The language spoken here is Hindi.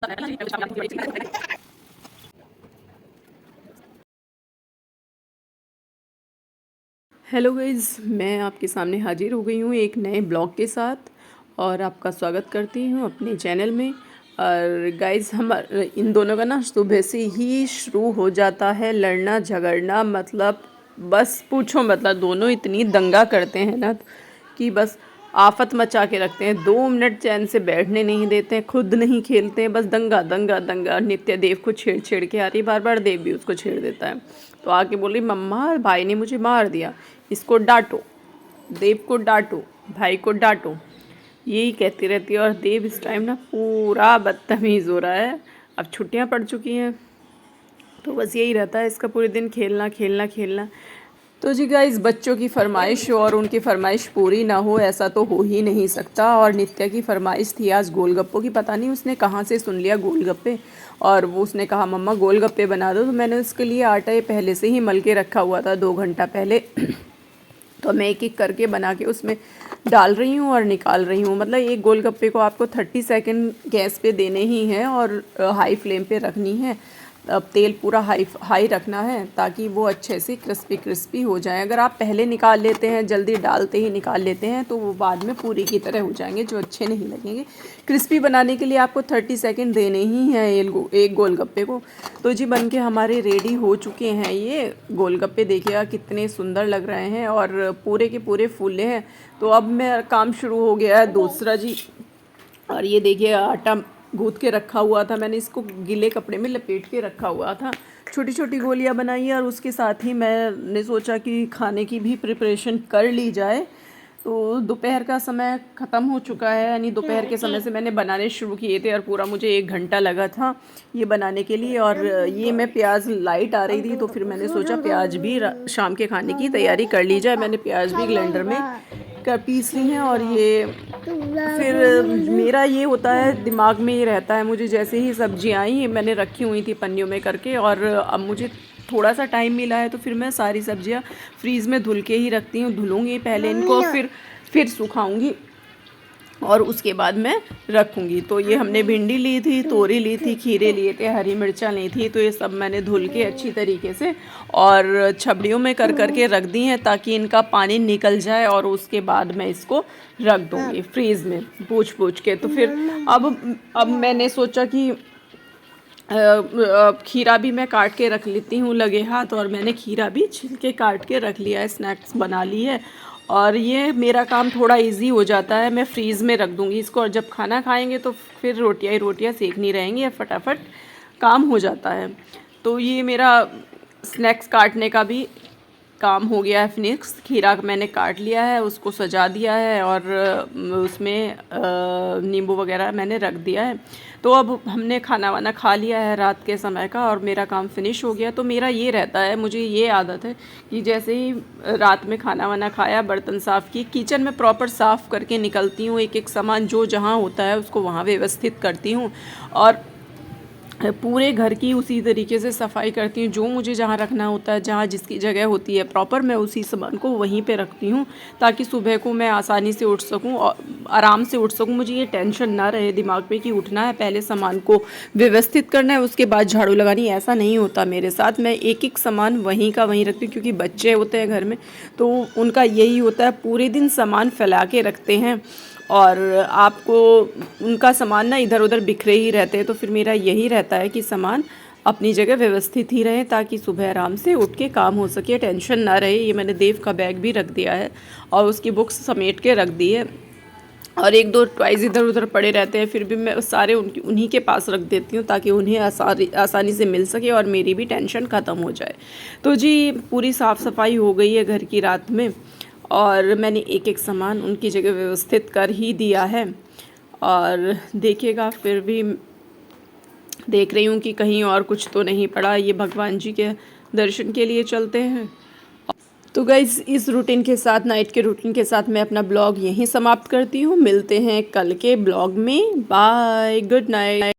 हेलो गाइज़, मैं आपके सामने हाजिर हो गई हूँ एक नए ब्लॉग के साथ और आपका स्वागत करती हूँ अपने चैनल में। और गाइज़, हम इन दोनों का ना सुबह से ही शुरू हो जाता है लड़ना झगड़ना। मतलब बस पूछो, मतलब दोनों इतनी दंगा करते हैं ना कि बस आफत मचा के रखते हैं। 2 मिनट चैन से बैठने नहीं देते हैं, खुद नहीं खेलते हैं, बस दंगा दंगा दंगा। नित्या देव को छेड़ छेड़ के आ रही, बार बार देव भी उसको छेड़ देता है। तो आके बोल रही, मम्मा भाई ने मुझे मार दिया, इसको डांटो, देव को डांटो, भाई को डांटो। यही कहती रहती है। और देव इस टाइम ना पूरा बदतमीज़ हो रहा है। अब छुट्टियां पड़ चुकी हैं तो बस यही रहता है इसका, पूरे दिन खेलना खेलना खेलना। तो जी गाइस, बच्चों की फरमाइश और उनकी फरमाइश पूरी ना हो ऐसा तो हो ही नहीं सकता। और नित्या की फरमाइश थी आज गोलगप्पों की। पता नहीं उसने कहाँ से सुन लिया गोलगप्पे, और वो उसने कहा मम्मा गोलगप्पे बना दो। तो मैंने उसके लिए आटा ये पहले से ही मल के रखा हुआ था 2 घंटा पहले। तो मैं एक एक करके बना के उसमें डाल रही हूँ और निकाल रही हूँ। मतलब एक गोलगप्पे को आपको 30 सेकंड गैस पे देने ही हैं और हाई फ्लेम पे रखनी है। अब तेल पूरा हाई रखना है ताकि वो अच्छे से क्रिस्पी क्रिस्पी हो जाए। अगर आप पहले निकाल लेते हैं, जल्दी डालते ही निकाल लेते हैं, तो वो बाद में पूरी की तरह हो जाएंगे, जो अच्छे नहीं लगेंगे। क्रिस्पी बनाने के लिए आपको 30 सेकंड देने ही हैं एक गोलगप्पे को। तो जी बन के हमारे रेडी हो चुके हैं ये गोलगप्पे। देखिएगा कितने सुंदर लग रहे हैं और पूरे के पूरे फूले हैं। तो अब मेरा काम शुरू हो गया है दूसरा जी। और ये देखिए आटा गूँथ के रखा हुआ था मैंने, इसको गीले कपड़े में लपेट के रखा हुआ था। छोटी छोटी गोलियां बनाई और उसके साथ ही मैंने सोचा कि खाने की भी प्रिपरेशन कर ली जाए। तो दोपहर का समय ख़त्म हो चुका है, यानी दोपहर के समय से मैंने बनाने शुरू किए थे और पूरा मुझे 1 घंटा लगा था ये बनाने के लिए। और ये मैं प्याज लाइट आ रही थी तो फिर मैंने सोचा प्याज भी शाम के खाने की तैयारी कर ली जाए। मैंने प्याज भी ब्लेंडर में कर पीस ली हैं। और ये फिर मेरा ये होता है, दिमाग में ये रहता है, मुझे जैसे ही सब्जियाँ आई मैंने रखी हुई थी पन्नियों में करके, और अब मुझे थोड़ा सा टाइम मिला है तो फिर मैं सारी सब्जियाँ फ्रीज़ में धुल के ही रखती हूँ। धुलूँगी पहले इनको, फिर सुखाऊँगी और उसके बाद मैं रखूँगी। तो ये हमने भिंडी ली थी, तोरी ली थी, खीरे लिए थे, हरी मिर्चा ली थी। तो ये सब मैंने धुल के अच्छी तरीके से और छबड़ियों में कर करके रख दी हैं ताकि इनका पानी निकल जाए। और उसके बाद मैं इसको रख दूँगी फ्रीज़ में पूछ पूछ के। तो फिर अब मैंने सोचा कि खीरा भी मैं काट के रख लेती हूँ लगे हाथ, और मैंने खीरा भी छिल के काट के रख लिया है, स्नैक्स बना ली है। और ये मेरा काम थोड़ा इजी हो जाता है। मैं फ्रीज़ में रख दूँगी इसको, और जब खाना खाएंगे तो फिर रोटियाँ ही रोटियाँ सेकनी रहेंगी, फटाफट काम हो जाता है। तो ये मेरा स्नैक्स काटने का भी काम हो गया है फिनिक्स। खीरा मैंने काट लिया है, उसको सजा दिया है और उसमें नींबू वगैरह मैंने रख दिया है। तो अब हमने खाना वाना खा लिया है रात के समय का और मेरा काम फिनिश हो गया। तो मेरा ये रहता है, मुझे ये आदत है कि जैसे ही रात में खाना वाना खाया, बर्तन साफ़ किए, किचन में प्रॉपर साफ़ करके निकलती हूँ। एक एक सामान जो जहाँ होता है उसको वहाँ व्यवस्थित करती हूँ और पूरे घर की उसी तरीके से सफाई करती हूँ। जो मुझे जहाँ रखना होता है, जहाँ जिसकी जगह होती है प्रॉपर, मैं उसी सामान को वहीं पे रखती हूँ ताकि सुबह को मैं आसानी से उठ सकूँ और आराम से उठ सकूँ। मुझे ये टेंशन ना रहे दिमाग पे कि उठना है, पहले सामान को व्यवस्थित करना है, उसके बाद झाड़ू लगानी। ऐसा नहीं होता मेरे साथ। मैं एक एक सामान वहीं का वहीं रखती हूँ क्योंकि बच्चे होते हैं घर में, तो उनका यही होता है, पूरे दिन सामान फैला के रखते हैं और आपको उनका सामान ना इधर उधर बिखरे ही रहते हैं। तो फिर मेरा यही रहता है कि सामान अपनी जगह व्यवस्थित ही रहे ताकि सुबह आराम से उठ के काम हो सके, टेंशन ना रहे। ये मैंने देव का बैग भी रख दिया है और उसकी बुक्स समेट के रख दी है। और एक दो टॉयज़ इधर उधर पड़े रहते हैं, फिर भी मैं सारे उन्हीं के पास रख देती हूँ ताकि उन्हें आसानी से मिल सके और मेरी भी टेंशन ख़त्म हो जाए। तो जी पूरी साफ़ सफाई हो गई है घर की रात में और मैंने एक एक सामान उनकी जगह व्यवस्थित कर ही दिया है। और देखिएगा, फिर भी देख रही हूँ कि कहीं और कुछ तो नहीं पड़ा। ये भगवान जी के दर्शन के लिए चलते हैं। तो गाइज़, इस रूटीन के साथ, नाइट के रूटीन के साथ मैं अपना ब्लॉग यहीं समाप्त करती हूँ। मिलते हैं कल के ब्लॉग में। Bye, good night.